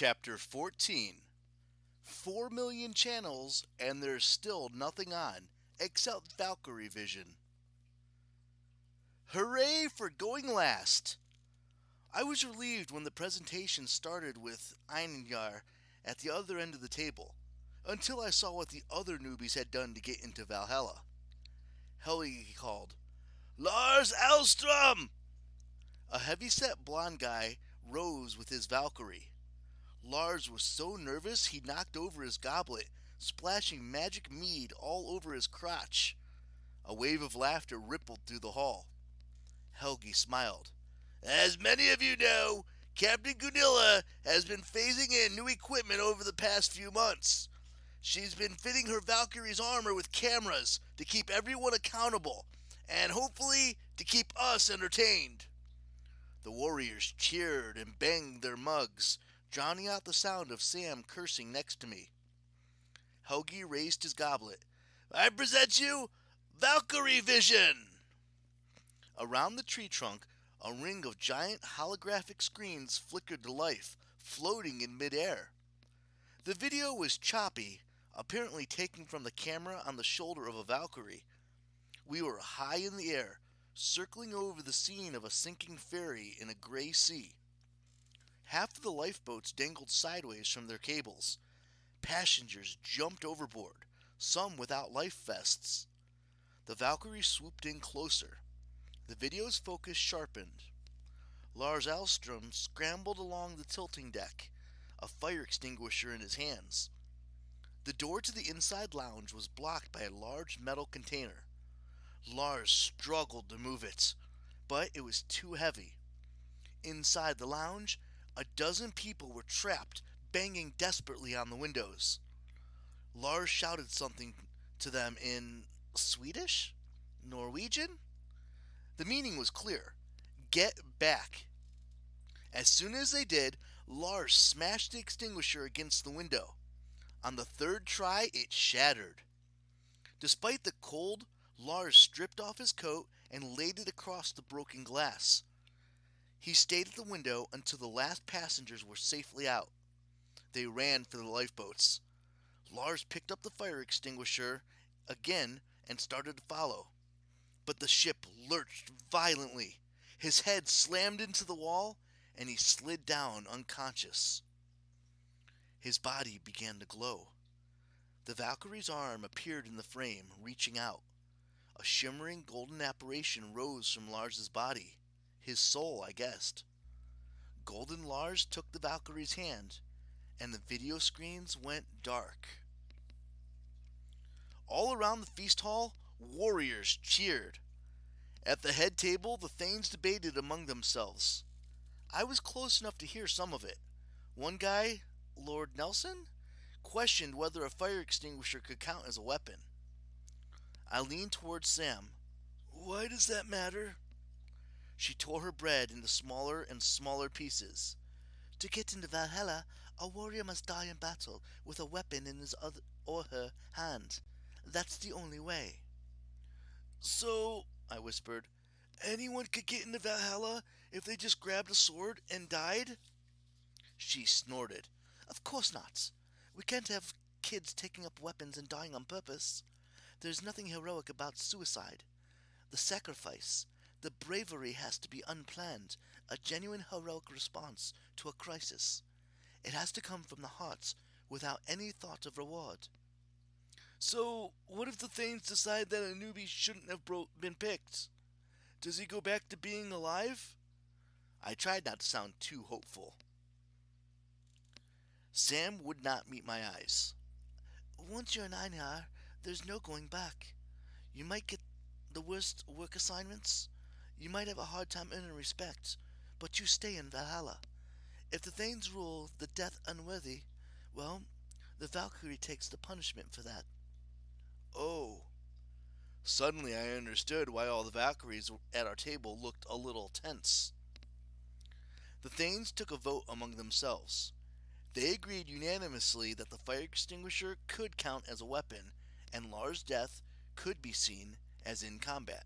Chapter 14. 4 million channels and there's still nothing on except Valkyrie Vision. Hooray for going last! I was relieved when the presentation started with Einar at the other end of the table, until I saw what the other newbies had done to get into Valhalla. Helgi called, "Lars Alstrom!" A heavy-set blond guy rose with his Valkyrie. Lars was so nervous he knocked over his goblet, splashing magic mead all over his crotch. A wave of laughter rippled through the hall. Helgi smiled. "As many of you know, Captain Gunilla has been phasing in new equipment over the past few months. She's been fitting her Valkyrie's armor with cameras to keep everyone accountable, and hopefully to keep us entertained." The warriors cheered and banged their mugs, drowning out the sound of Sam cursing next to me. Helgi raised his goblet. "I present you Valkyrie Vision!" Around the tree trunk, a ring of giant holographic screens flickered to life, floating in midair. The video was choppy, apparently taken from the camera on the shoulder of a Valkyrie. We were high in the air, circling over the scene of a sinking ferry in a gray sea. Half of the lifeboats dangled sideways from their cables. Passengers jumped overboard, some without life vests. The Valkyrie swooped in closer. The video's focus sharpened. Lars Alstrom scrambled along the tilting deck, a fire extinguisher in his hands. The door to the inside lounge was blocked by a large metal container. Lars struggled to move it, but it was too heavy. Inside the lounge, a dozen people were trapped, banging desperately on the windows. Lars shouted something to them in Swedish? Norwegian? The meaning was clear. Get back. As soon as they did, Lars smashed the extinguisher against the window. On the third try, it shattered. Despite the cold, Lars stripped off his coat and laid it across the broken glass. He stayed at the window until the last passengers were safely out. They ran for the lifeboats. Lars picked up the fire extinguisher again and started to follow. But the ship lurched violently. His head slammed into the wall, and he slid down unconscious. His body began to glow. The Valkyrie's arm appeared in the frame, reaching out. A shimmering golden apparition rose from Lars's body. His soul, I guessed. Golden Lars took the Valkyrie's hand, and the video screens went dark. All around the feast hall, warriors cheered. At the head table, the thanes debated among themselves. I was close enough to hear some of it. One guy, Lord Nelson, questioned whether a fire extinguisher could count as a weapon. I leaned towards Sam. "Why does that matter?" She tore her bread into smaller and smaller pieces. "To get into Valhalla, a warrior must die in battle with a weapon in his other or her hand. That's the only way." "So," I whispered, "anyone could get into Valhalla if they just grabbed a sword and died?" She snorted. "Of course not. We can't have kids taking up weapons and dying on purpose. There's nothing heroic about suicide. The sacrifice, the bravery has to be unplanned, a genuine heroic response to a crisis. It has to come from the heart, without any thought of reward." "So, what if the Thanes decide that a newbie shouldn't have been picked? Does he go back to being alive?" I tried not to sound too hopeful. Sam would not meet my eyes. "Once you're an Einar, there's no going back. You might get the worst work assignments. You might have a hard time earning respect, but you stay in Valhalla. If the Thanes rule the death unworthy, well, the Valkyrie takes the punishment for that." Oh. Suddenly I understood why all the Valkyries at our table looked a little tense. The Thanes took a vote among themselves. They agreed unanimously that the fire extinguisher could count as a weapon, and Lars' death could be seen as in combat.